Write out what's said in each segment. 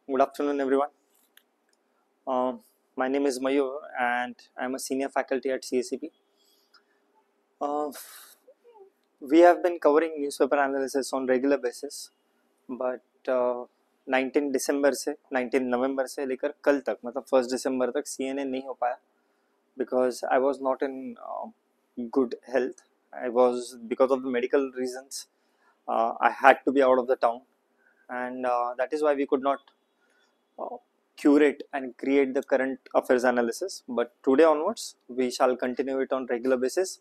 Good afternoon, everyone. My name is Mayur, and I'm a senior faculty at CACP. Uh, we have been covering newspaper analysis on regular basis, but 19 दिसंबर से 19 नवंबर से लेकर कल तक मतलब 1 दिसंबर तक CNA नहीं हो पाया because I was not in good health. I was because of the medical reasons. I had to be out of the town, and that is why we could not uh, curate and create the current affairs analysis. But today onwards, we shall continue it on regular basis.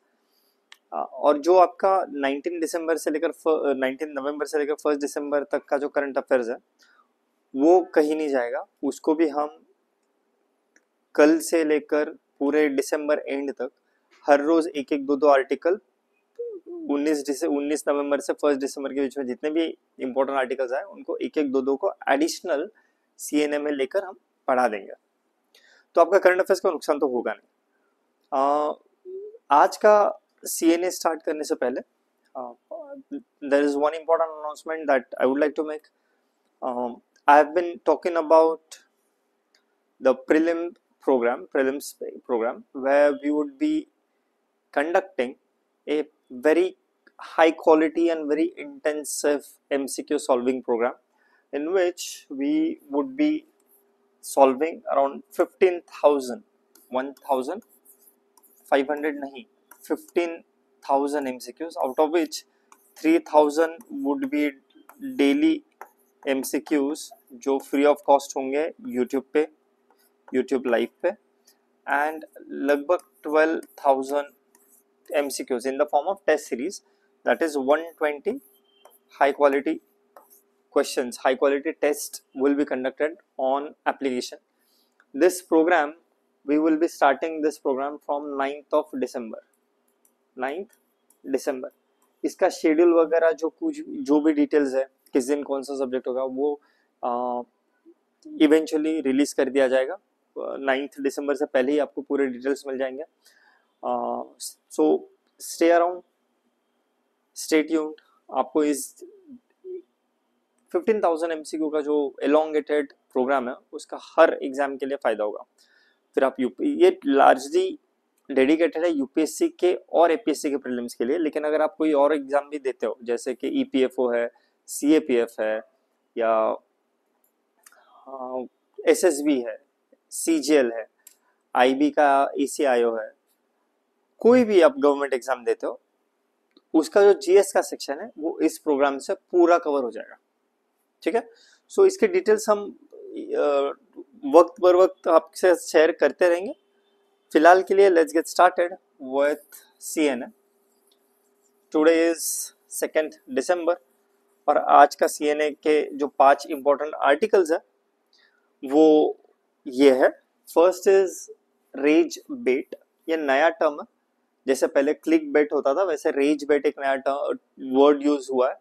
और जो आपका 19 दिसंबर से लेकर 19 नवंबर से लेकर 1 दिसंबर तक का जो करंट अफेयर्स है वो कहीं नहीं जाएगा. उसको भी हम कल से लेकर पूरे दिसंबर एंड तक हर रोज एक एक दो आर्टिकल 19 नवंबर से 1 दिसंबर के बीच में जितने भी इंपॉर्टेंट आर्टिकल्स आए उनको एक एक दो को एडिशनल सीएनए में लेकर हम पढ़ा देंगे. तो आपका करंट अफेयर्स का नुकसान तो होगा नहीं. आज का सीएनए स्टार्ट करने से पहले there is one important announcement that I would like to make. I have been talking about the prelims program, where we would be conducting a very high quality and very intensive MCQ solving program, in which we would be solving around 15,000 1,500 नहीं 15,000 MCQs, out of which 3,000 would be daily MCQs जो free of cost होंगे YouTube live पे, and लगभग 12,000 MCQs in the form of test series, that is 120 high quality questions, high quality tests will be conducted on application. This program, we will be starting this program from 9th of December. 9th December. इसका schedule वगैरह जो भी details है किस दिन कौन सा subject होगा वो इवेंचुअली रिलीज कर दिया जाएगा. 9th दिसंबर से पहले ही आपको पूरे डिटेल्स मिल जाएंगे. So stay around, stay tuned. आपको इस 15,000 MCQ का जो एलोंगेटेड प्रोग्राम है उसका हर एग्जाम के लिए फायदा होगा. फिर आप ये लार्जली डेडिकेटेड है यूपीएससी के और एपीएससी के प्रीलिम्स के लिए, लेकिन अगर आप कोई और एग्जाम भी देते हो जैसे कि ईपीएफओ है, सीएपीएफ है, या एसएसबी है, सीजीएल है, आईबी का एसीआईओ है, कोई भी आप गवर्नमेंट एग्जाम देते हो उसका जो जीएस का सेक्शन है वो इस प्रोग्राम से पूरा कवर हो जाएगा. ठीक है. सो इसके डिटेल्स हम वक्त बर वक्त आपसे शेयर करते रहेंगे. फिलहाल के लिए let's get started with CNA. Today is 2 दिसंबर और आज का सीएनए के जो 5 इंपॉर्टेंट आर्टिकल्स है वो ये है. फर्स्ट इज रेज बेट. ये नया टर्म है. जैसे पहले क्लिक बेट होता था वैसे रेज बेट एक नया वर्ड यूज हुआ है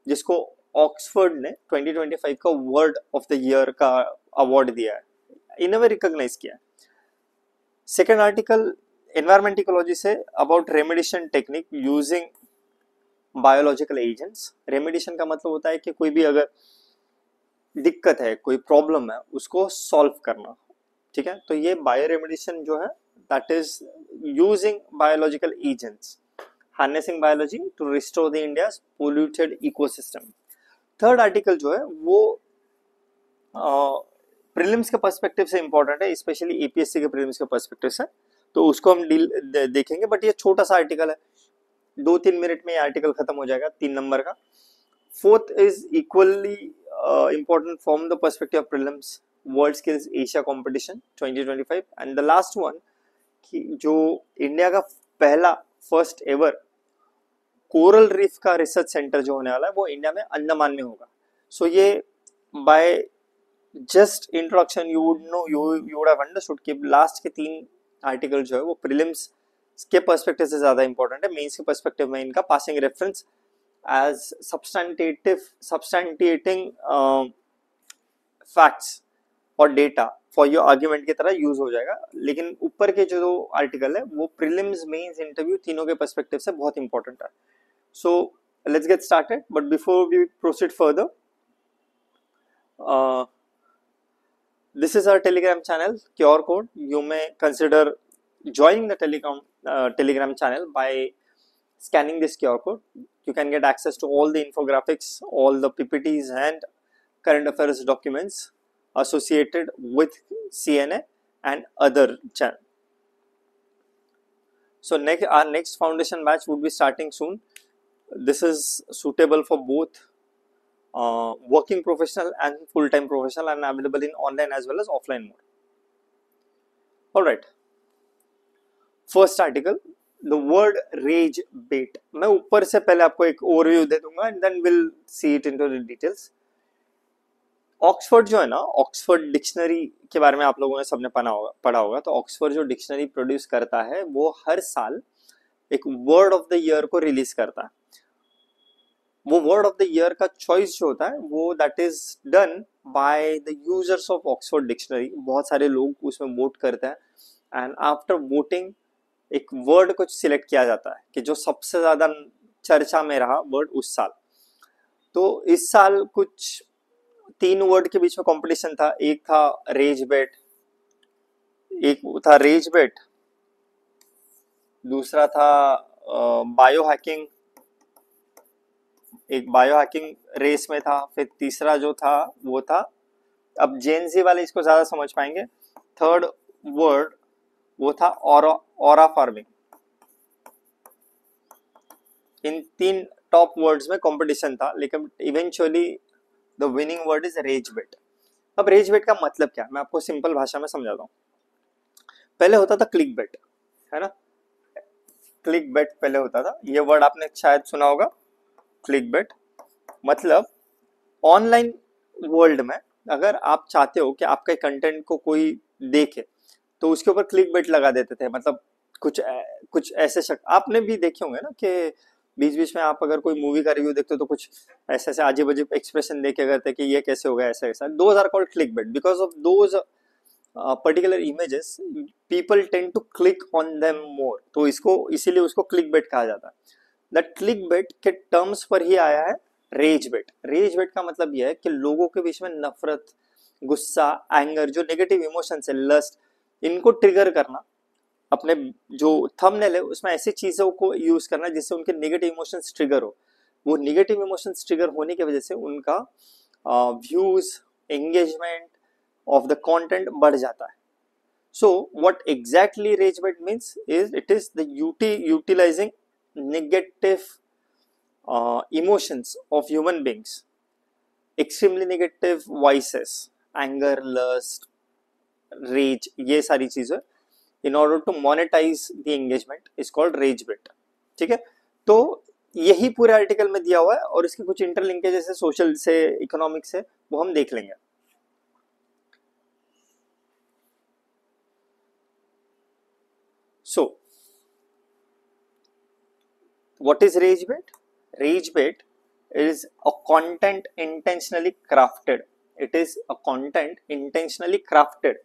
जिसको ऑक्सफोर्ड ने 2025 का वर्ड ऑफ द ईयर का अवार्ड दिया है, इन्हें रिकॉग्नाइज किया है. Second article environment ecology say about remediation technique using biological agents. Remediation का मतलब होता है कि कोई भी अगर दिक्कत है, कोई प्रॉब्लम है, उसको सॉल्व करना. ठीक है. तो ये बायो रेमेडिएशन जो है that is using biological agents, harnessing biology to restore the India's polluted ecosystem. Third article जो है वो प्रीलिम्स के पर्सपेक्टिव से इंपॉर्टेंट है, स्पेशली एपीएससी के प्रीलिम्स के पर्सपेक्टिव से, तो उसको हम देखेंगे. बट ये छोटा सा आर्टिकल है, 2-3 मिनट में ये आर्टिकल खत्म हो जाएगा, 3 नंबर का. Fourth is equally important from the perspective of prelims, world Skills Asia competition 2025. And the last one कि जो इंडिया का पहला फर्स्ट एवर कोरल रीफ का रिसर्च सेंटर जो होने वाला है वो इंडिया में अंडमान में होगा. सो ये by just introduction you would have understood कि लास्ट के 3 आर्टिकल जो है वो प्रीलिम्स के पर्सपेक्टिव से ज्यादा इंपॉर्टेंट है. मेंस के पर्सपेक्टिव में इनका पासिंग रेफरेंस एज सब्सटेंटिएटिंग फैक्ट्स और डेटा फॉर योर आर्ग्यूमेंट की तरह यूज हो जाएगा. लेकिन ऊपर के जो आर्टिकल है वो प्रीलिम्स, मेंस, इंटरव्यू तीनों के पर्सपेक्टिव से बहुत इंपॉर्टेंट है. So let's get started. But before we proceed further, This is our Telegram channel, QR Code. You may consider joining the Telegram channel by scanning this QR code. You can get access to all the infographics, all the PPTs and current affairs documents associated with CNA and other channel. So our next foundation batch would be starting soon. This is suitable for both working professional and full-time professional and available in online as well as offline mode. Alright, first article, the word rage bait. मैं ऊपर से पहले आपको एक overview दे दूंगा and then we'll see it into the details. Oxford जो है ना, ऑक्सफोर्ड डिक्शनरी के बारे में आप लोगों ने सबने पढ़ा होगा। तो ऑक्सफोर्ड जो डिक्शनरी प्रोड्यूस करता है वो हर साल एक वर्ड ऑफ द ईयर को रिलीज करता है। वो वर्ड ऑफ द ईयर का चॉइस जो होता है वो that is done by the users of Oxford dictionary. बहुत सारे लोग उसमें वोट करते हैं एंड आफ्टर वोटिंग एक वर्ड को सिलेक्ट किया जाता है कि जो सबसे ज्यादा चर्चा में रहा वर्ड उस साल। तो इस साल कुछ 3 वर्ड के बीच में कंपटीशन था। एक था रेज बेट, एक था रेज बेट, दूसरा था बायो हैकिंग, एक बायो हैकिंग रेस में था, फिर तीसरा जो था वो था, अब जेनजी वाले इसको ज्यादा समझ पाएंगे, थर्ड वर्ड वो था aura farming. In 3 top words में कंपटीशन था, लेकिन eventually the winning word is rage bait. अब रेज बेट का मतलब क्या, मैं आपको सिंपल भाषा में समझाता हूँ। पहले होता था क्लिक बेट, है ना, क्लिक बेट पहले होता था। ये वर्ड आपने शायद सुना होगा, क्लिक बेट। मतलब ऑनलाइन वर्ल्ड में अगर आप चाहते हो कि आपके कंटेंट को कोई देखे तो उसके ऊपर क्लिक बेट लगा देते थे। मतलब कुछ ऐसे आपने भी देखे होंगे ना कि बीच बीच में आप अगर कोई मूवी का रिव्यू देखते हो तो कुछ ऐसे ऐसे अजीब अजीब एक्सप्रेशन देके करते कि ये कैसे हो गया, ऐसा ऐसा। Those are called click bait. Because of those particular images people tend to click on them more, तो इसको इसीलिए उसको क्लिक बेट कहा जाता है। दैट क्लिक बेट के टर्म्स पर ही आया है रेज बेट। रेज बेट का मतलब यह है कि लोगों के बीच में नफरत, गुस्सा, एंगर, जो नेगेटिव इमोशंस है, लस्ट, इनको ट्रिगर करना। अपने जो थंबनेल है उसमें ऐसी चीजों को यूज करना जिससे उनके नेगेटिव इमोशंस ट्रिगर हो। वो नेगेटिव इमोशंस ट्रिगर होने की वजह से उनका views, engagement of the content बढ़ जाता है। So what exactly rage bait means is it is the utilizing negative emotions of human beings, extremely negative voices, anger, lust, rage, ये सारी चीजें in order to monetize the engagement is called rage bait। ठीक है, तो यही पूरे article में दिया हुआ है और इसके कुछ इंटरलिंकेजेस है सोशल से, इकोनॉमिक से, वो हम देख लेंगे। सो what is rage bait? Rage bait is a content intentionally crafted. It is a content intentionally crafted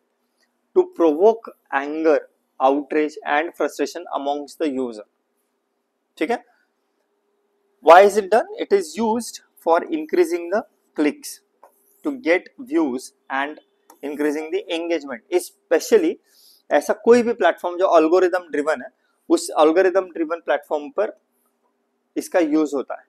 to provoke anger, outrage and frustration amongst the user. ठीक है? Why is it done? It is used for increasing the clicks, to get views and increasing the engagement. Especially ऐसा कोई भी platform जो algorithm driven है, उस algorithm driven platform पर इसका यूज होता है।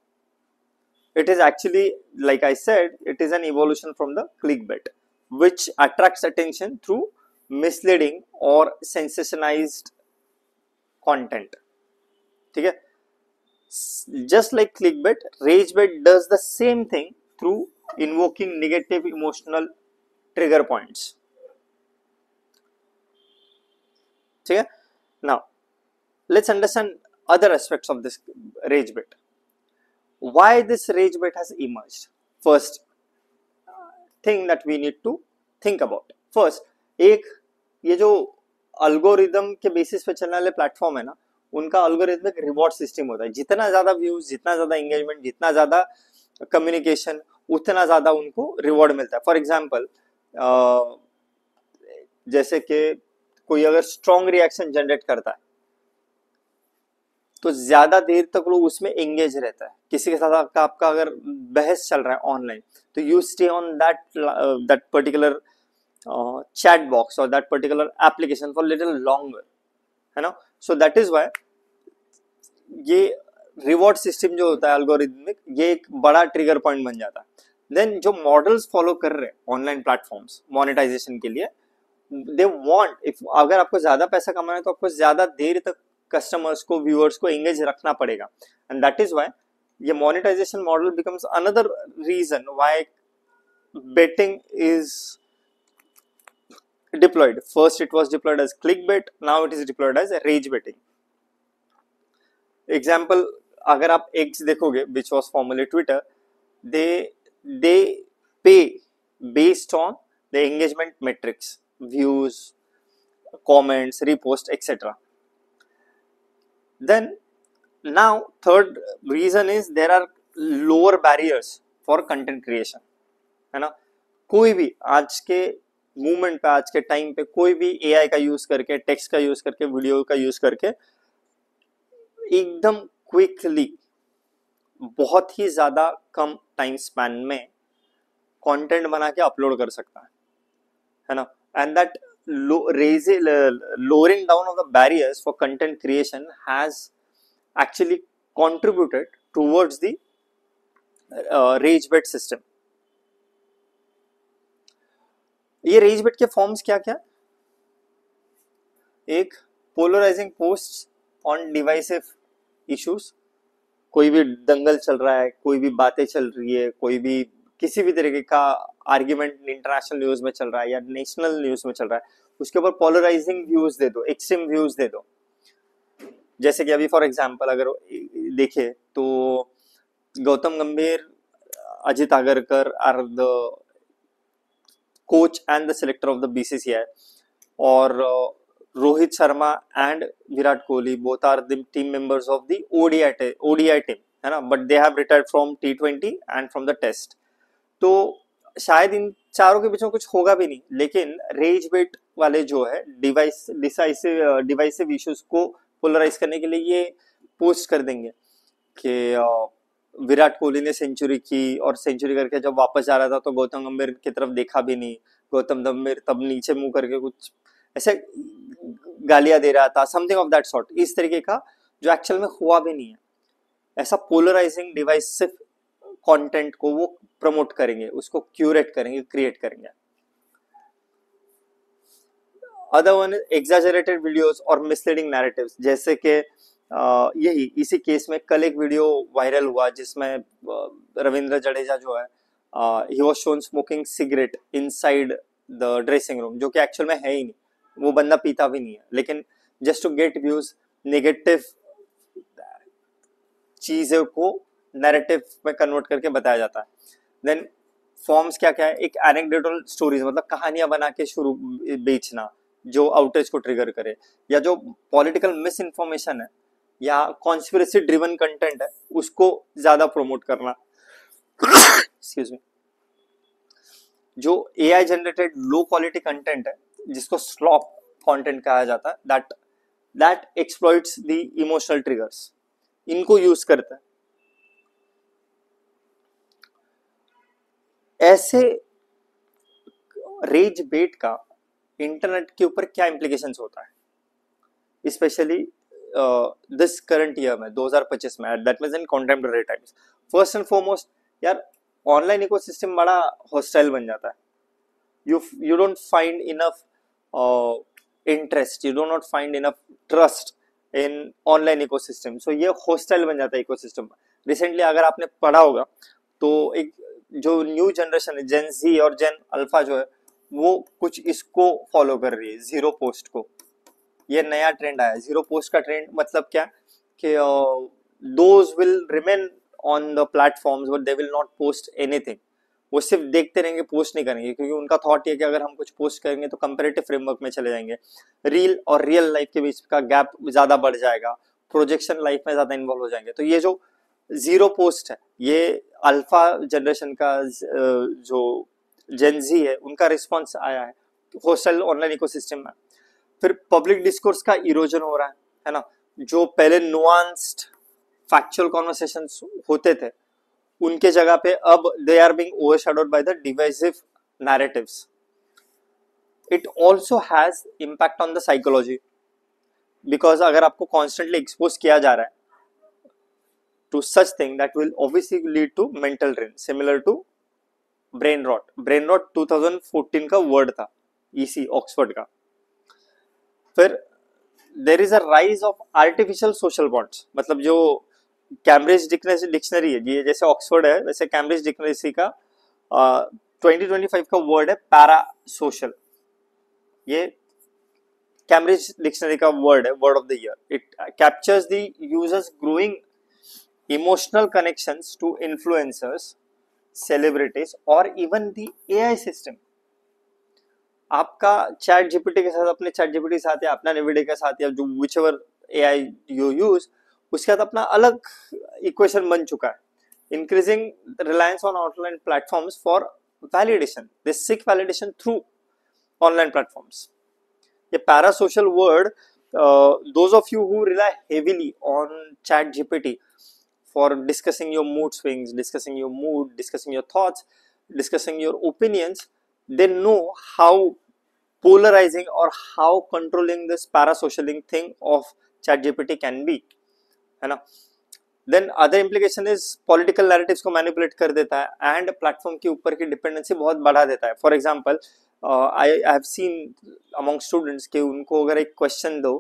It is actually, like I said, it is an evolution from the clickbait, which attracts attention through misleading or sensationalized content. ठीक है, just like clickbait, rage bait does the same thing through invoking negative emotional trigger points. ठीक है, now let's understand other aspects of this rage bait. Why this rage bait has emerged? First thing that we need to think about. First, एक ये जो algorithm के basis पे चलने वाले platform है ना, उनका अल्गोरिथमिक रिवॉर्ड सिस्टम होता है। जितना ज्यादा व्यूज, जितना ज्यादा एंगेजमेंट, जितना ज्यादा कम्युनिकेशन, उतना ज्यादा उनको रिवॉर्ड मिलता है। फॉर एग्जाम्पल, जैसे कि कोई अगर स्ट्रॉन्ग रिएक्शन जनरेट करता है तो ज्यादा देर तक लोग उसमें एंगेज रहता है। किसी के साथ आपका अगर बहस चल रहा है ऑनलाइन, तो you stay on that particular chat box or that particular application for little longer, है ना. So that is why ये रिवॉर्ड सिस्टम जो होता है एल्गोरिथमिक, ये एक बड़ा ट्रिगर पॉइंट बन जाता है. देन जो मॉडल्स फॉलो कर रहे हैं ऑनलाइन प्लेटफॉर्म्स मोनेटाइजेशन के लिए, दे वांट, इफ अगर आपको ज्यादा पैसा कमाना है तो आपको ज्यादा देर तक कस्टमर्स को, व्यूअर्स को एंगेज रखना पड़ेगा. एंड दैट इज व्हाई ये monetization model becomes another reason why betting is deployed. First it was deployed as clickbait, now it is deployed as rage betting. Example, अगर आप X देखोगे, which was formerly Twitter, they pay based on the engagement metrics, views, comments, repost, etc. Then now third reason is there are lower barriers for content creation, है ना. कोई भी आज के movement पे, आज के टाइम पे कोई भी एआई का यूज करके, टेक्स्ट का यूज करके, वीडियो का यूज करके एकदम क्विकली, बहुत ही ज्यादा कम टाइम स्पैन में कंटेंट बना के अपलोड कर सकता है ना. And that lowering down of the barriers for content creation has actually contributed towards the rage bait system. ये रेज बेट के फॉर्म्स क्या क्या? एक, polarizing post on divisive issues. कोई भी दंगल चल रहा है, कोई भी बातें चल रही है, कोई भी किसी भी तरीके का आर्ग्यूमेंट इंटरनेशनल न्यूज में चल रहा है या नेशनल न्यूज में चल रहा है, उसके ऊपर पोलराइजिंग व्यूज दे दो, एक्सट्रीम व्यूज दे दो. जैसे कि अभी फॉर एग्जांपल अगर देखे तो Gautam Gambhir, Ajit Agarkar are the coach and the selector of the BCCI, or Rohit Sharma and Virat Kohli both are the team members of the ODI team, है ना, but they have retired from T20 and from the test. तो शायद इन चारों के बीच में कुछ होगा भी नहीं, लेकिन रेज बेट वाले जो है डिवाइसिव इश्यूज को पोलराइज करने के लिए ये पोस्ट कर देंगे कि विराट कोहली ने सेंचुरी की और सेंचुरी करके जब वापस जा रहा था तो गौतम गंभीर की तरफ देखा भी नहीं, गौतम गंभीर तब नीचे मुंह करके कुछ ऐसे गालियां दे रहा था, समथिंग ऑफ दैट सॉर्ट. इस तरीके का जो एक्चुअल में हुआ भी नहीं है, ऐसा पोलराइजिंग डिवाइसिव कंटेंट को वो प्रमोट करेंगे, उसको क्यूरेट करेंगे, क्रिएट करेंगे. Other one is exaggerated videos और मिसलीडिंग नैरेटिव्स. जैसे कि यही इसी केस में कल एक वीडियो वायरल हुआ जिसमें रविंद्र जडेजा जो है, he was shown smoking cigarette inside the dressing room, जो कि एक्चुअल में है ही नहीं, वो बंदा पीता भी नहीं है, लेकिन just to get views, negative चीजों को नैरेटिव में कन्वर्ट करके बताया जाता है. देन फॉर्म्स क्या क्या है? एक एनेक्डोटल स्टोरीज, मतलब कहानियां बना के शुरू बेचना जो आउटरीच को ट्रिगर करे, या जो पॉलिटिकल मिस इन्फॉर्मेशन है या कॉन्स्पिरेसी ड्रिवन कंटेंट है उसको ज्यादा प्रमोट करना. Excuse me. जो AI generated low quality content है जिसको स्लॉप कंटेंट कहा जाता है, that exploits the emotional triggers, इनको यूज करता है. ऐसे रेज बेट का इंटरनेट के ऊपर क्या इम्प्लीकेशंस होता है, स्पेशली दिस करंट ईयर में 2025 में, that means in contemporary times. First and foremost यार, ऑनलाइन इकोसिस्टम बड़ा हॉस्टाइल बन जाता है. you don't find enough interest, you do not find enough trust in online ecosystem. so ये hostile बन जाता है इकोसिस्टम. रिसेंटली अगर आपने पढ़ा होगा तो एक जो न्यू जनरेशन है, जेन जी और जेन अल्फा जो है, वो कुछ इसको फॉलो कर रही है, जीरो पोस्ट को. ये नया ट्रेंड आया, जीरो पोस्ट का ट्रेंड. मतलब क्या कि those will remain on the platforms but they will not post anything. वो सिर्फ देखते रहेंगे, पोस्ट नहीं करेंगे, क्योंकि उनका थॉट ये कि अगर हम कुछ पोस्ट करेंगे तो कंपैरेटिव फ्रेमवर्क में चले जाएंगे, रील और रियल लाइफ के बीच का गैप ज्यादा बढ़ जाएगा, प्रोजेक्शन लाइफ में ज्यादा इन्वॉल्व हो जाएंगे. तो ये जो जीरो पोस्ट है, ये अल्फा जनरेशन का जो जेन जी है, उनका रिस्पॉन्स आया है हॉस्टाइल ऑनलाइन इकोसिस्टम में. फिर पब्लिक डिस्कोर्स का इरोजन हो रहा है ना. जो पहले नुआंस्ड फैक्चुअल कॉन्वर्सेशंस होते थे, उनके जगह पे अब they are being overshadowed by the divisive narratives. It also has impact on the psychology, because अगर आपको कॉन्स्टेंटली एक्सपोज किया जा रहा है to such thing that will obviously lead to mental drain, similar to brain rot. brain rot 2014 का word था EC Oxford का. फिर there is a rise of artificial social bonds, मतलब जो कैम्ब्रिज डिक्शनरी है ये जैसे ऑक्सफोर्ड है वैसे कैम्ब्रिज डिक्शनरी का 2025 का वर्ड है पैरा सोशल. ये कैम्ब्रिज डिक्शनरी का वर्ड है, word of the year. It captures the users growing emotional connections to influencers, celebrities और even the AI system. आपका चैट जीपीटी के साथ अपने चैट जीपीटी के साथ या अपना NVIDIA के साथ या जो whichever AI you use उसके साथ अपना अलग इक्वेशन बन चुका है. Increasing reliance on online platforms for validation. They seek validation through online platforms. ये parasocial word, those of you who rely heavily on chat GPT for discussing your mood swings, discussing your mood, discussing your thoughts, discussing your opinions, they know how polarizing or how controlling this parasocialing thing of ChatGPT can be, है ना. Then other implication is political narratives को manipulate कर देता है and platform के ऊपर की dependency बहुत बढ़ा देता है. For example, I have seen among students कि उनको अगर एक question दो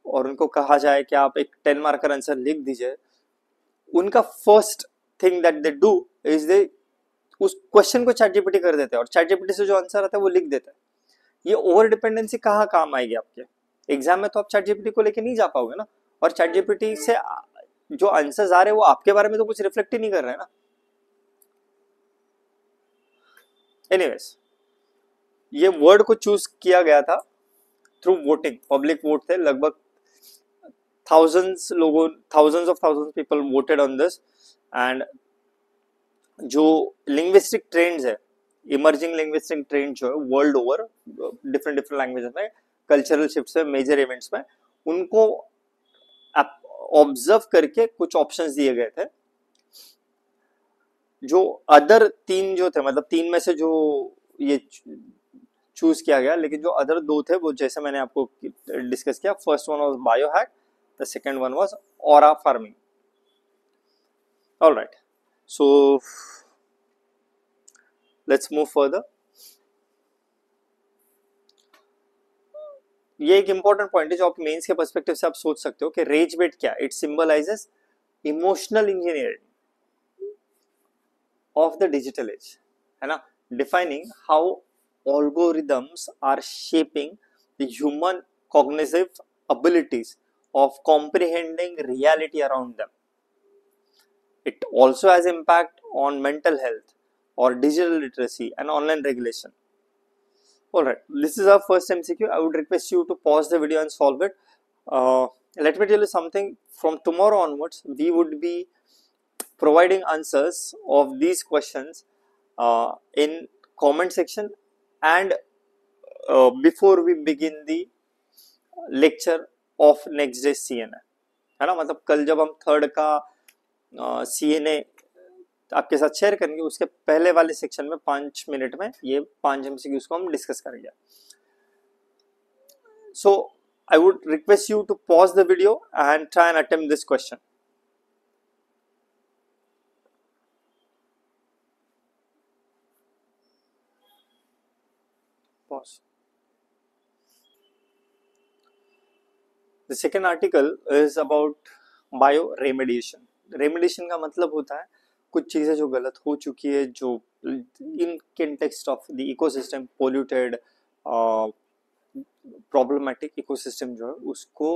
और उनको कहा जाए कि आप एक 10 मार्कर आंसर लिख दीजिए, उनका first thing that they do is they उस क्वेश्चन को चैट जीपीटी कर देते हैं और चैट जीपीटी से जो आंसर आता है वो लिख देता है. ये ओवर डिपेंडेंसी कहाँ काम आएगी आपके एग्जाम में, तो आप चैट जीपीटी को लेके नहीं जा पाओगे ना. और चैट जीपीटी से जो आंसर्स आ रहे हैं वो आपके बारे में तो कुछ रिफ्लेक्ट ही नहीं कर रहे हैं ना. एनीवेज, ये वर्ड को चूज किया गया था थ्रू वोटिंग, पब्लिक वोट थे. लगभग thousands of thousands people voted on this. and जो linguistic trends है, emerging linguistic trends जो है world over different languages में, cultural shifts में, major events में, उनको ऑब्जर्व करके कुछ ऑप्शंस दिए गए थे. जो अदर तीन जो थे, मतलब तीन में से जो ये चूज किया गया, लेकिन जो अदर दो थे वो जैसे मैंने आपको डिस्कस किया, first one was biohack, the second one was aura farming. All right, so let's move further. ये एक इंपॉर्टेंट पॉइंट है जो आप मेंस के पर्सपेक्टिव से आप सोच सकते हो कि रेज बेट क्या, it symbolizes emotional engineering of the digital age, है ना, defining how algorithms are shaping the human cognitive abilities of comprehending reality around them. It also has impact on mental health or digital literacy and online regulation. Alright, this is our first MCQ. I would request you to pause the video and solve it. Let me tell you something, from tomorrow onwards we would be providing answers of these questions in comment section and before we begin the lecture of next day CNA, है ना. मतलब कल जब हम third का CNA आपके साथ share करेंगे उसके पहले वाले सेक्शन में 5 मिनट में ये 5 MCQs को हम डिस्कस करेंगे. So I would request you to pause the video and try and attempt this question. Pause. The second article is about bioremediation. Remediation का मतलब होता है कुछ चीजें जो गलत हो चुकी है, जो in context of the ecosystem polluted, problematic ecosystem जो है उसको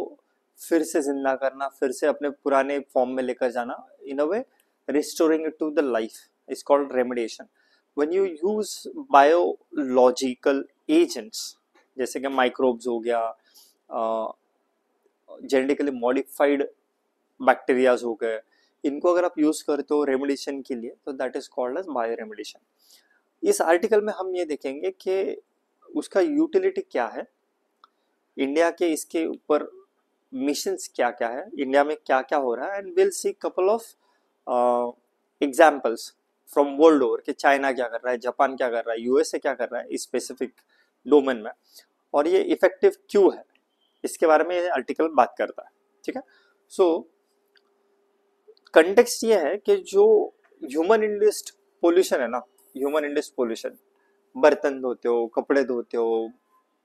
फिर से जिंदा करना, फिर से अपने पुराने फॉर्म में लेकर जाना, in a way restoring it to the life is called remediation. When you use biological agents जैसे कि माइक्रोब्स हो गया, जेनेटिकली मॉडिफाइड बैक्टीरियाज हो गए, इनको अगर आप यूज करते हो रेमेडिएशन के लिए तो that is called as bioremediation. इस आर्टिकल में हम ये देखेंगे कि उसका यूटिलिटी क्या है, इंडिया के इसके ऊपर मिशंस क्या क्या है, इंडिया में क्या क्या हो रहा है, and will see couple of examples from world over कि चाइना क्या कर रहा है, जापान क्या कर रहा है, USA क्या कर रहा है इस स्पेसिफिक डोमेन में, और ये इफेक्टिव क्यों है इसके बारे में ये आर्टिकल बात करता है। ठीक है, सो कंटेक्स्ट ये है कि जो ह्यूमन इंड्यूस्ड पोल्यूशन है ना, ह्यूमन इंड्यूस्ड पोल्यूशन, बर्तन धोते हो, कपड़े धोते हो,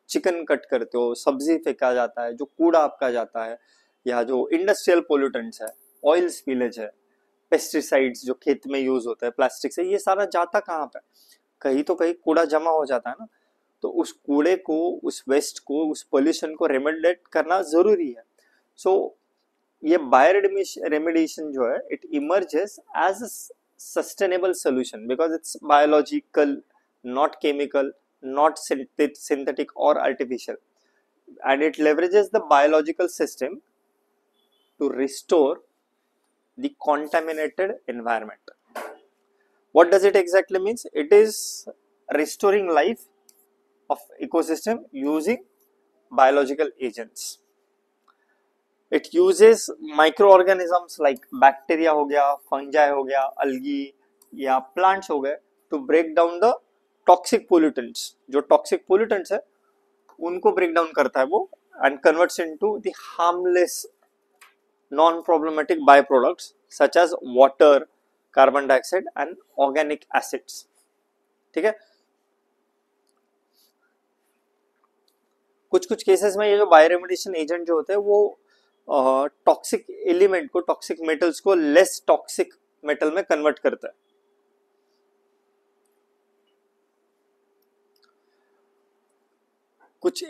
चिकन कट करते हो, सब्जी फेंका जाता है, जो कूड़ा आपका जाता है, या जो इंडस्ट्रियल पोल्यूटेंट्स है, ऑयल स्पिलेज है, पेस्टिसाइड्स जो खेत में यूज होता है, प्लास्टिक से, ये सारा जाता कहाँ पे, कहीं तो कहीं कूड़ा जमा हो जाता है ना। तो उस कूड़े को, उस वेस्ट को, उस पोल्यूशन को रेमेडिएट करना जरूरी है। सो ये बायोरेमेडिएशन जो है, it emerges as a sustainable solution because it's biological, not chemical, not synthetic or artificial, and it leverages the biological system to restore the contaminated environment. What does it exactly means? It is restoring life of ecosystem using biological agents. It uses microorganisms like bacteria हो गया, fungi हो गया, algae या plants हो गए to break down the toxic pollutants, जो toxic pollutants है उनको ब्रेक डाउन करता है वो, and converts into the harmless non problematic by products such as water, carbon dioxide and organic acids. ठीक है, कुछ कुछ केसेस में ये जो बायोरेमेडिएशन एजेंट जो होते हैं वो टॉक्सिक एलिमेंट को, टॉक्सिक मेटल्स को लेस टॉक्सिक मेटल में कन्वर्ट करता है। कुछ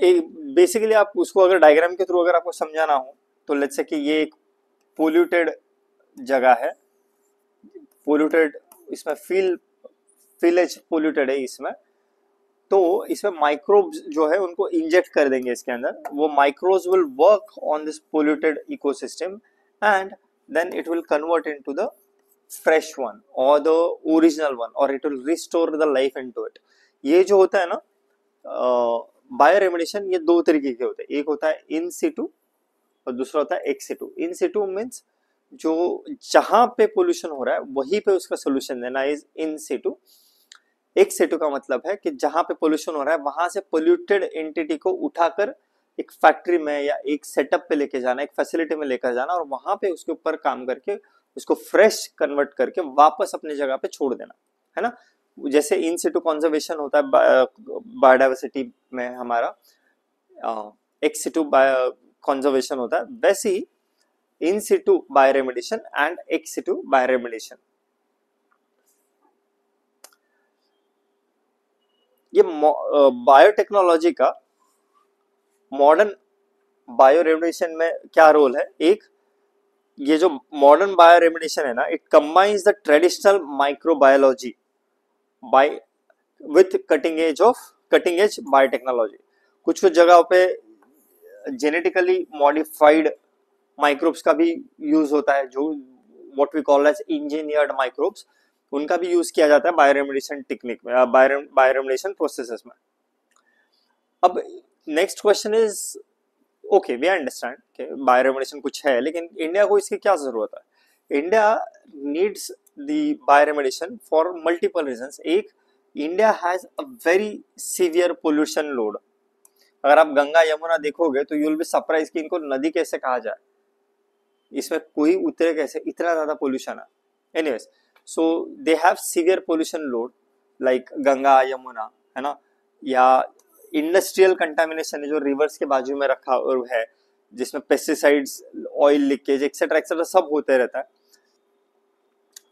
बेसिकली आप उसको अगर डायग्राम के थ्रू अगर आपको समझाना हो तो लेट्स से कि ये एक पोल्यूटेड जगह है, पोल्यूटेड, इसमें फीलेज पोल्यूटेड है इसमें, तो इसमें माइक्रोब्स जो है उनको इंजेक्ट कर देंगे इसके अंदर, वो microbes will work on this polluted ecosystem and then it will convert into the fresh one और द ओरिजिनल वन, और it will restore the life into it. ये जो होता है ना बायोरेमेडिएशन, ये दो तरीके के होते हैं, एक होता है इन सिटू और दूसरा होता है एक्स सिटू। इन सिटू मीन्स जो जहां पे पोल्यूशन हो रहा है वहीं पे उसका सोल्यूशन देना is in Situ. Ex situ का मतलब है कि जहां पे पोल्यूशन हो रहा है वहां से पोल्यूटेड एंटिटी को उठाकर एक फैक्ट्री में या एक सेटअप पे लेके जाना, एक फैसिलिटी में लेकर जाना, और वहां पे उसके ऊपर काम करके उसको फ्रेश कन्वर्ट करके वापस अपनी जगह पे छोड़ देना, है ना। जैसे इन सिटू कंजर्वेशन होता है बायोडाइवर्सिटी में हमारा, एक्स सिटू कंजर्वेशन होता है, वैसे ही in situ bioremediation and ex situ bioremediation. ये बायोटेक्नोलॉजी का मॉडर्न बायोरेमेडिएशन में क्या रोल है? एक, ये जो मॉडर्न बायोरेमेडिएशन है ना, it combines the traditional microbiology by with cutting edge biotechnology. कुछ कुछ जगहों पे जेनेटिकली मॉडिफाइड माइक्रोब्स का भी यूज होता है, जो what we call as engineered microbes, उनका भी यूज किया जाता है बायोरेमेडिएशन टेक्निक में, बायोरेमेडिएशन प्रोसेसेस में। अब next question is, okay we understand कि बायोरेमेडिएशन कुछ है, लेकिन इंडिया को इसकी क्या जरूरत है? India needs the bioremediation for multiple reasons. एक, India has a very severe pollution load. अगर आप गंगा यमुना देखोगे तो यू विल बी सरप्राइज कि इनको नदी कैसे कहा जाए, इसमें कोई उतरे कैसे, इतना ज्यादा पोल्यूशन है। Anyways, so they have severe pollution load like Ganga Yamuna, है ना, या इंडस्ट्रियल कंटामिनेशन है जो रिवर्स के बाजू में रखा है, जिसमें पेस्टिसाइड्स, ऑयल लीकेज एक्सेट्रा सब होते रहता है।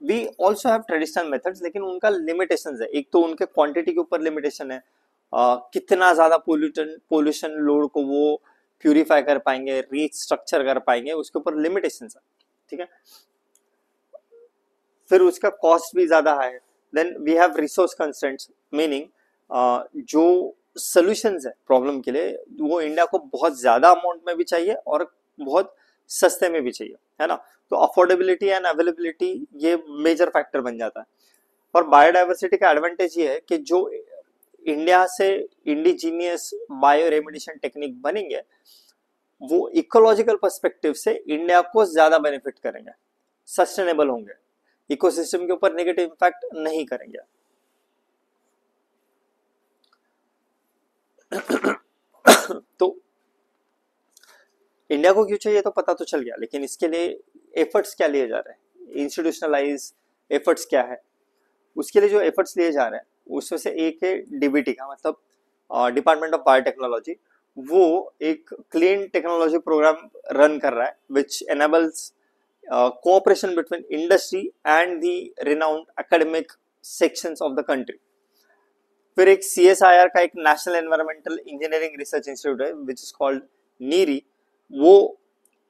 We also have traditional methods, लेकिन उनका लिमिटेशंस है। एक तो उनके क्वांटिटी के ऊपर लिमिटेशन है, कितना ज्यादा पोल्यूशन लोड को वो प्यूरिफाई कर पाएंगे, रीस्ट्रक्चर कर पाएंगे, उसके ऊपर लिमिटेशंस है। ठीक है, फिर उसका कॉस्ट भी ज्यादा है। Then we have resource constraints, meaning जो सॉल्यूशंस है प्रॉब्लम के लिए वो इंडिया को बहुत ज्यादा अमाउंट में भी चाहिए और बहुत सस्ते में भी चाहिए, है ना। तो अफोर्डेबिलिटी एंड अवेलेबिलिटी ये मेजर फैक्टर बन जाता है। और बायोडाइवर्सिटी का एडवांटेज ये है कि जो इंडिया से इंडिजीनियस बायोरेमेडिएशन टेक्निक बनेंगे वो इकोलॉजिकल पर्सपेक्टिव से इंडिया को ज्यादा बेनिफिट करेंगे, सस्टेनेबल होंगे, इकोसिस्टम के ऊपर नेगेटिव इंपैक्ट नहीं करेंगे। तो इंडिया को क्यों चाहिए तो पता तो चल गया, लेकिन इसके लिए एफर्ट्स क्या लिए जा रहे हैं, इंस्टीट्यूशनलाइज एफर्ट्स क्या है, उसके लिए जो एफर्ट्स लिए जा रहे हैं उसमें से एक है डीबीटी का, मतलब डिपार्टमेंट ऑफ बायोटेक्नोलॉजी। वो एक क्लीन टेक्नोलॉजी प्रोग्राम रन कर रहा है विच enables cooperation between industry and the renowned academic sections of the country. फिर एक CSIR का एक national environmental engineering research institute है विच इज कॉल्ड नीरी, वो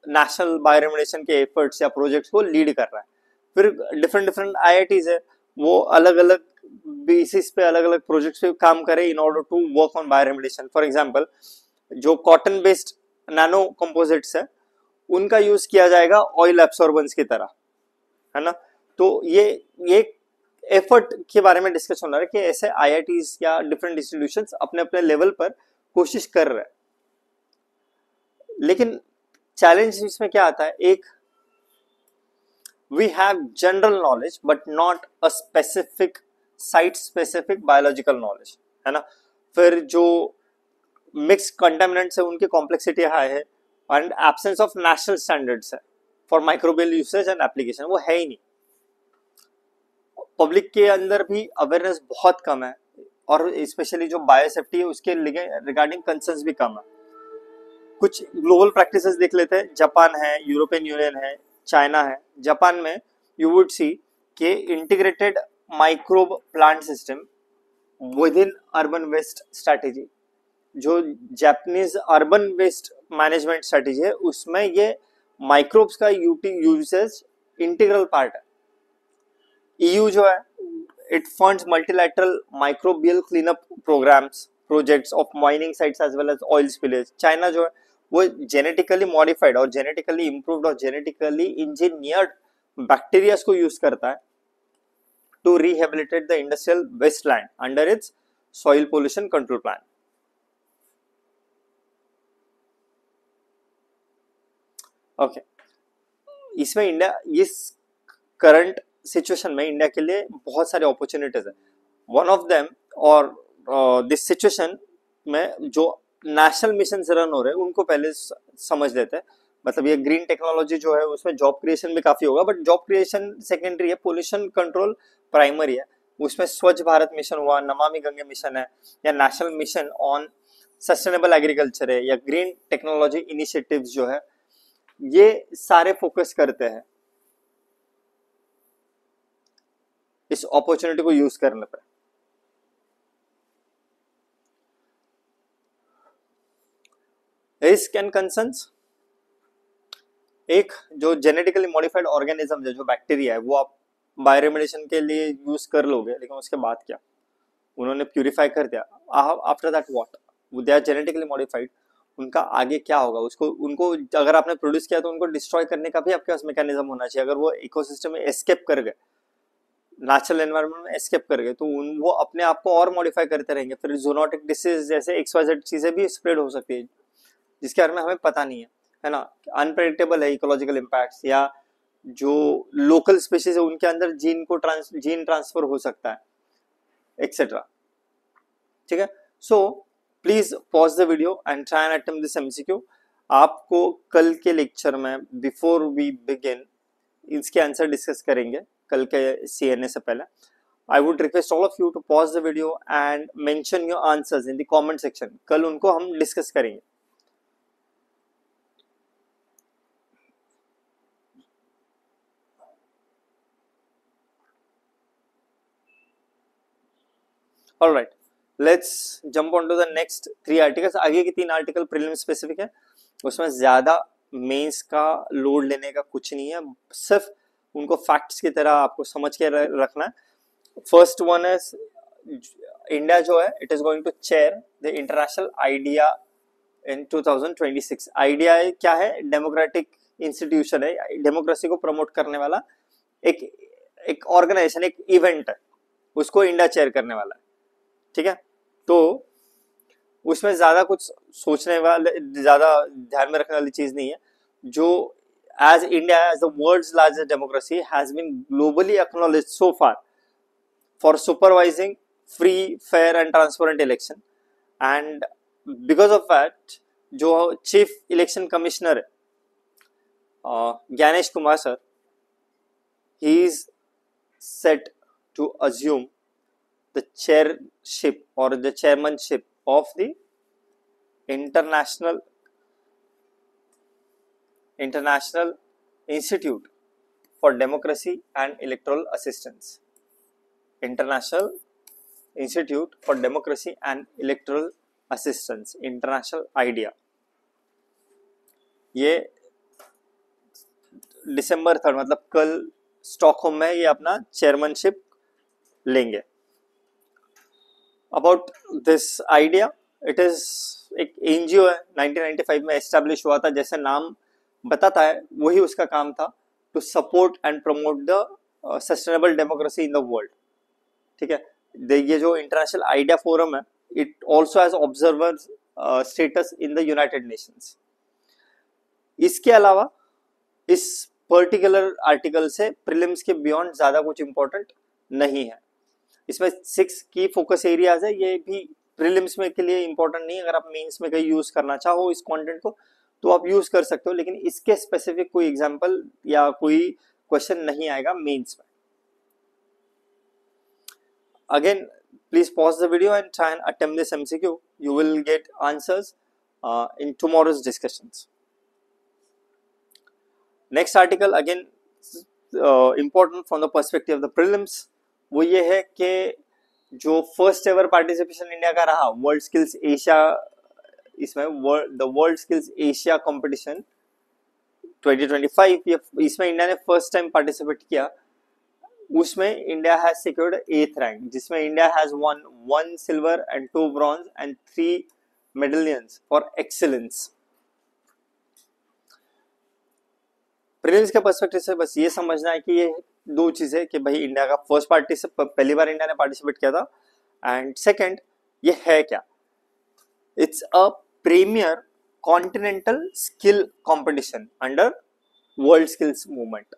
नेशनल बायोरेमिडिएशन के एफर्ट्स या प्रोजेक्ट्स को लीड कर रहा है। फिर डिफरेंट डिफरेंट IITs है, वो अलग अलग बेसिस पे अलग अलग प्रोजेक्ट्स पे काम करे in order to work on bioremediation. For example जो कॉटन बेस्ड नैनो कंपोजिट्स है उनका यूज किया जाएगा ऑयल एब्सॉर्बेंस की तरह, है ना। तो ये एफर्ट के बारे में डिस्कस होना है कि ऐसे IITs या डिफरेंट इंस्टीट्यूशंस अपने अपने लेवल पर कोशिश कर रहे हैं। लेकिन चैलेंज इसमें क्या आता है, एक we have general knowledge but not a specific site specific biological knowledge, है ना। फिर जो मिक्स कंटामिनेंट्स है उनकी कॉम्प्लेक्सिटी हाई है, and absence of national standards है for microbial usage and application, वो है ही नहीं। पब्लिक के अंदर भी अवेयरनेस बहुत कम है, और स्पेशली जो बायोसेफ्टी है उसके रिगार्डिंग कंसर्न्स भी कम है। कुछ ग्लोबल प्रैक्टिसेस देख लेते हैं, जापान है, यूरोपियन यूनियन है, चाइना है। जापान में यू वुड सी के integrated microbe plant system within urban waste strategy, जो Japanese urban waste management strategy है उसमें ये माइक्रोब्स का यूसेज इंटीग्रल पार्ट है। EU जो है it funds multilateral microbial cleanup programmes projects of mining sites as well as oil spillage. China जो है वो जेनेटिकली मॉडिफाइड और जेनेटिकली इंप्रूव्ड और जेनेटिकली इंजीनियर्ड बैक्टीरिया को यूज करता है to rehabilitate the industrial wasteland under its soil pollution control plan. Okay, इसमें India इस करंट सिचुएशन में इंडिया के लिए बहुत सारे अपॉर्चुनिटीज है। वन ऑफ देम और दिस सिचुएशन में जो नेशनल मिशन रन हो रहे हैं उनको पहले समझ लेते हैं। मतलब ये ग्रीन टेक्नोलॉजी जो है उसमें जॉब क्रिएशन भी काफी होगा, बट जॉब क्रिएशन सेकेंडरी है, पोल्यूशन कंट्रोल प्राइमरी है। उसमें स्वच्छ भारत मिशन हुआ, नमामि गंगे मिशन है, या national mission on sustainable agriculture है, या ग्रीन टेक्नोलॉजी इनिशिएटिव्स जो है, ये सारे फोकस करते हैं इस अपॉर्चुनिटी को यूज करने पर। रिस्क एंड कंसर्न्स, एक जो जेनेटिकली मॉडिफाइड ऑर्गेनिज्म है, जो बैक्टीरिया है, वो आप बायोरेमिडिएशन के लिए यूज कर लोगे, लेकिन उसके बाद क्या, उन्होंने प्यूरिफाई कर दिया, after that what, they are genetically modified, उनका आगे क्या होगा, उसको उनको अगर आपने प्रोड्यूस किया तो उनको डिस्ट्रॉय करने का भी आपके पास मैकेनिज्म होना चाहिए। अगर वो इकोसिस्टम में एस्केप कर गए, नेचुरल एनवायरनमेंट में एस्केप कर गए, तो वो अपने आप को और मॉडिफाई करते रहेंगे। फिर जूनोटिक डिसीज जैसे XYZ चीजें भी स्प्रेड हो सकती है जिसके बारे में हमें पता नहीं है ना। अनप्रेडिक्टेबल है इकोलॉजिकल इम्पैक्ट्स, या जो लोकल स्पीशीज है उनके अंदर जीन ट्रांसफर हो सकता है, एक्सेट्रा। ठीक है, so please pause the video and try and attempt this MCQ। आपको कल के लेक्चर में बिफोर वी बिगिन इसके आंसर डिस्कस करेंगे कल के CNA से पहले। I would request all of you to pause the video and mention your answers in the comment section. कल उनको हम डिस्कस करेंगे। All right, let's jump on to the next 3 articles. आगे की 3 आर्टिकल प्रीलिम स्पेसिफिक है, उसमें ज्यादा mains का लोड लेने का कुछ नहीं है, सिर्फ उनको फैक्ट्स की तरह आपको समझ के रखना है। फर्स्ट वन इज इंडिया जो है it is going to chair the international IDEA in 2026। IDEA क्या है, डेमोक्रेटिक इंस्टीट्यूशन है, डेमोक्रेसी को प्रमोट करने वाला एक ऑर्गेनाइजेशन, एक इवेंट है, उसको इंडिया चेयर करने वाला है। ठीक है, तो उसमें ज्यादा कुछ सोचने वाले, ज्यादा ध्यान में रखने वाली चीज नहीं है। जो as India as the world's largest democracy has been globally acknowledged so far for supervising free, fair and transparent election, and because of that जो चीफ इलेक्शन कमिश्नर है Gyanesh Kumar sir, he is set to assume the chairship or the chairmanship of the international institute for democracy and electoral assistance. International institute for democracy and electoral assistance, international idea. ये दिसंबर 3 मतलब कल Stockholm में ये अपना chairmanship लेंगे. About this idea, it is एक NGO है, 1995 में एस्टेब्लिश हुआ था, जैसे नाम बताता है वही उसका काम था, to support and promote the sustainable democracy in the world. ठीक है, ये जो इंटरनेशनल आइडिया फोरम है, it also has observer status in the United Nations. इसके अलावा इस पर्टिकुलर आर्टिकल से प्रीलिम्स के बियॉन्ड ज्यादा कुछ इंपॉर्टेंट नहीं है. इसमें 6 की फोकस एरियाज है, ये भी प्रीलिम्स में के लिए इंपॉर्टेंट नहीं. अगर आप मेंस में कहीं यूज करना चाहो इस कंटेंट को तो आप यूज कर सकते हो, लेकिन इसके स्पेसिफिक कोई एग्जांपल या कोई क्वेश्चन नहीं आएगा मेंस में. Again please pause the video and try and attempt this MCQ. You will get answers in tomorrow's discussions. Next article again important from the perspective of the prelims. वो ये है कि जो फर्स्ट एवर पार्टिसिपेशन इंडिया का रहा World Skills Asia, इसमें the World Skills Asia competition 2025, इसमें India ने फर्स्ट टाइम पार्टिसिपेट किया. उसमें India has secured 8th rank, जिसमें India has one 1 silver and 2 bronze and 3 medallions for excellence. Prelims के perspective से बस ये समझना है कि ये 2 चीजें कि भाई इंडिया का फर्स्ट पहली बार इंडिया ने पार्टिसिपेट किया था, एंड सेकंड ये है क्या, it's a premier continental skill competition under world skills movement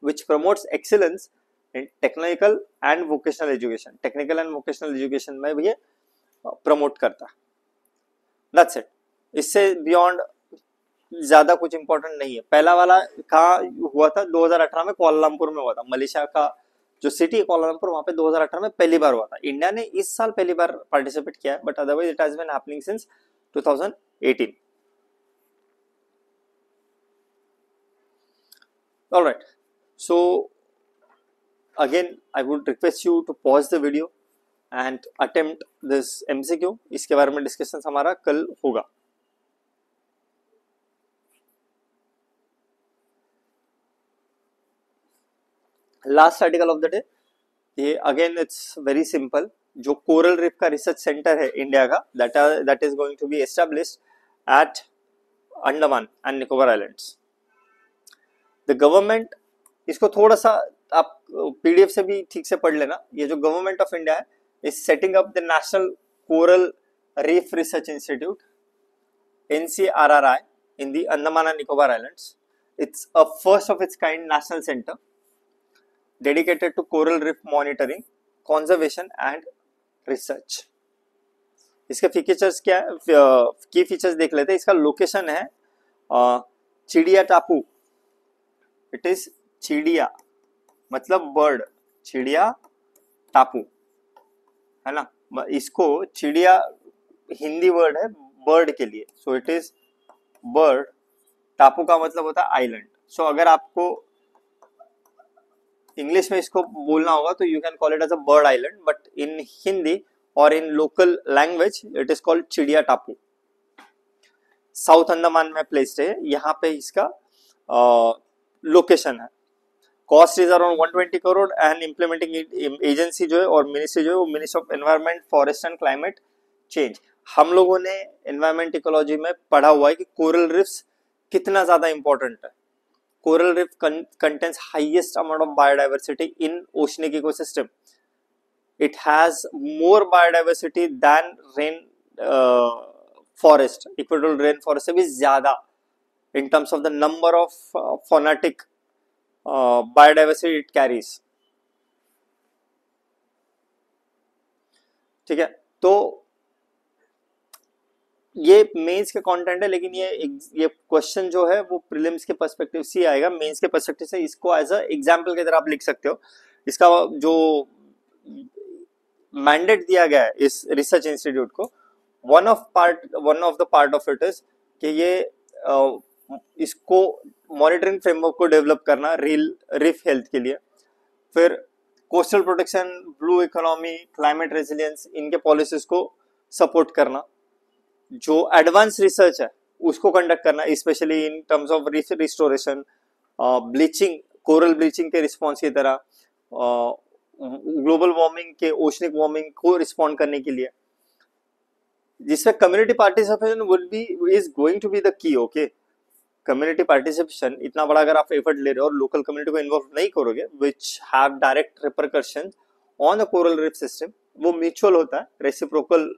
which promotes excellence in technical and vocational education. Technical and vocational education में भी ये प्रमोट करता है. That's it. इससे बियॉन्ड ज्यादा कुछ इंपॉर्टेंट नहीं है. पहला वाला कहाँ हुआ था? 2018 में कोलालमपुर में हुआ था. मलेशिया का जो सिटी है कोलालमपुर, वहां पे 2018 में पहली बार हुआ था. इंडिया ने इस साल पहली बार पार्टिसिपेट किया है, but otherwise it has been happening since 2018. Alright, so again I would request you to pause the video and attempt this MCQ. इसके बारे में डिस्कशन हमारा कल होगा. Last article of the day, ये अगेन इट्स वेरी सिंपल. जो coral reef का research centre है इंडिया का, that is going to be established at Andaman and Nicobar islands. The government, इसको थोड़ा सा आप पीडीएफ से भी ठीक से पढ़ लेना. ये जो गवर्नमेंट ऑफ इंडिया है is setting up the national coral reef research institute NCRRI in the Andaman and Nicobar Islands. It's a first of its kind national center dedicated to coral reef monitoring, conservation and research. इसके features क्या है, की features देख लेते हैं. इसका location है चिड़िया टापू. इट इज चिड़िया मतलब बर्ड, चिड़िया टापू है ना. इसको चिड़िया हिंदी वर्ड है बर्ड के लिए. So it is bird. टापू का मतलब होता है आइलैंड. सो अगर आपको इंग्लिश में इसको बोलना होगा तो you can call it as a bird island, but in Hindi और in local language it is called चिड़िया टापू. साउथ अंडमान में प्लेस्ड है. यहाँ पे इसका लोकेशन है. Cost is around 120 crore and implementing agency जो है और मिनिस्ट्री जो है वो ministry of environment, forest and climate change. हम लोगों ने एनवायरमेंट इकोलॉजी में पढ़ा हुआ है कि कोरल रिफ्स कितना ज्यादा इंपॉर्टेंट है. Coral reef contains highest amount of biodiversity in oceanic ecosystem. It has more biodiversity than rain forest. Equatorial rainforest से भी ज्यादा in terms of the number of phonetic biodiversity it carries. ठीक है, तो ये मेंस के content है, लेकिन ये क्वेश्चन जो है वो प्रीलिम्स के पर्सपेक्टिव से आएगा, मेंस के पर्सपेक्टिव से इसको एज अ एग्जांपल की तरह आप लिख सकते हो। इसका जो मैंडेट दिया गया है इस रिसर्च इंस्टीट्यूट को, one of the part of it is कि ये इसको मॉनिटरिंग फ्रेमवर्क को डेवलप करना रिफ हेल्थ के लिए, फिर coastal protection, blue economy, climate resilience, इनके पॉलिसीज को सपोर्ट करना, जो एडवांस रिसर्च है उसको कंडक्ट करना, specially in terms of restoration, bleaching, coral bleaching के रिस्पॉन्स की तरह, ग्लोबल वार्मिंग के, ओशनिक वार्मिंग को रिस्पॉन्ड करने के लिए, जिसमें community participation will be is going to be the key. Okay, community participation इतना बड़ा अगर आप एफर्ट ले रहे हो और लोकल कम्युनिटी को इन्वॉल्व नहीं करोगे, which have direct repercussion on the coral reef system, वो म्यूचुअल होता है, रेसिप्रोकल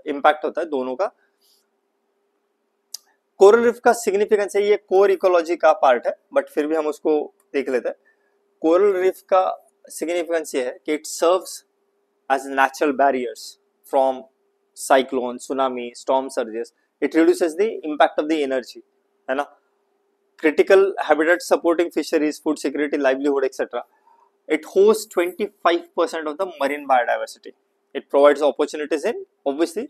इम्पैक्ट होता है दोनों का। कोरल रीफ का सिग्निफिकेंस है, ये कोर इकोलॉजी का पार्ट है, बट फिर भी हम उसको देख लेते हैं। कोरल रीफ का सिग्निफिकेंस ये है कि it serves as natural barriers from cyclone, tsunami, storm surges, it reduces the impact of the energy, है ना, critical habitat supporting fisheries, food security, livelihood, etc. It hosts 25% of the marine biodiversity. It provides opportunities in obviously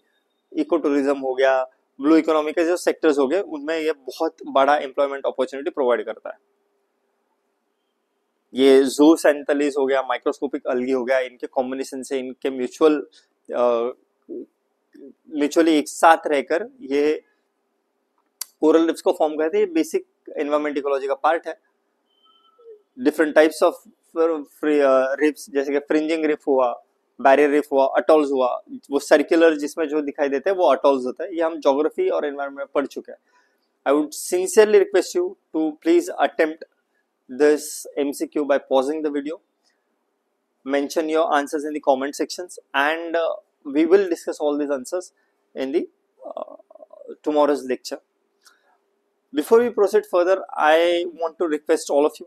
ecotourism हो गया, blue economy के जो sectors हो गए, उनमें ये बहुत बड़ा employment opportunity provide करता है। ये zooxanthellae हो गया, microscopic algae हो गया, इनके combination से, इनके म्यूचुअली एक साथ रहकर ये कोरल रिफ्स को फॉर्म करते हैं। बेसिक एनवायरमेंट इकोलॉजी का पार्ट है। डिफरेंट टाइप्स ऑफ रिफ्स, जैसे कि फ्रिंजिंग रिफ हुआ, बैरियर रिफ हुआ, अटॉल्स हुआ, वो सर्कुलर जिसमें जो दिखाई देते हैं वो अटॉल्स होता है। ये हम ज्योग्राफी और एनवायरमेंट में पढ़ चुके हैं। I would sincerely request you to please attempt this MCQ by pausing the video, mention your answers in the comment sections, and we will discuss all these answers in the tomorrow's lecture. Before we proceed further, I want to request all of you.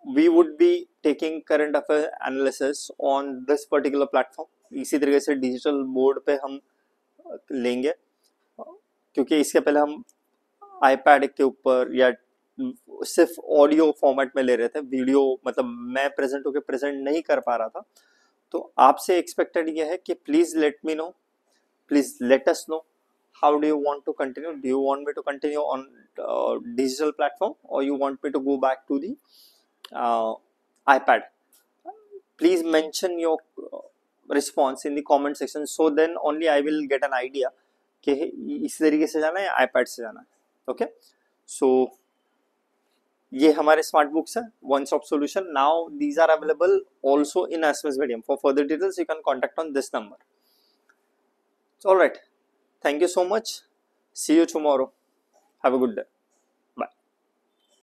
We would be taking current affair analysis on this particular platform. इसी तरीके से digital board पे हम लेंगे, क्योंकि इसके पहले हम iPad के ऊपर या सिर्फ ऑडियो फॉर्मेट में ले रहे थे, वीडियो मतलब मैं प्रेजेंट होकर प्रेजेंट नहीं कर पा रहा था। तो आपसे एक्सपेक्टेड ये है कि please let me know, please let us know, how do you want to continue? Do you want me to continue on digital platform, or you want me to go back to the iPad? Please mention your response in the comment section, so then only I will get an idea कि इस तरीके से जाना है या iPad से जाना है। Okay, so ये हमारे स्मार्ट बुक्स है, one stop solution. Now these are available also in SMS medium. For further details you can contact on this number. It's all right. Thank you so much. See you tomorrow. Have a good day.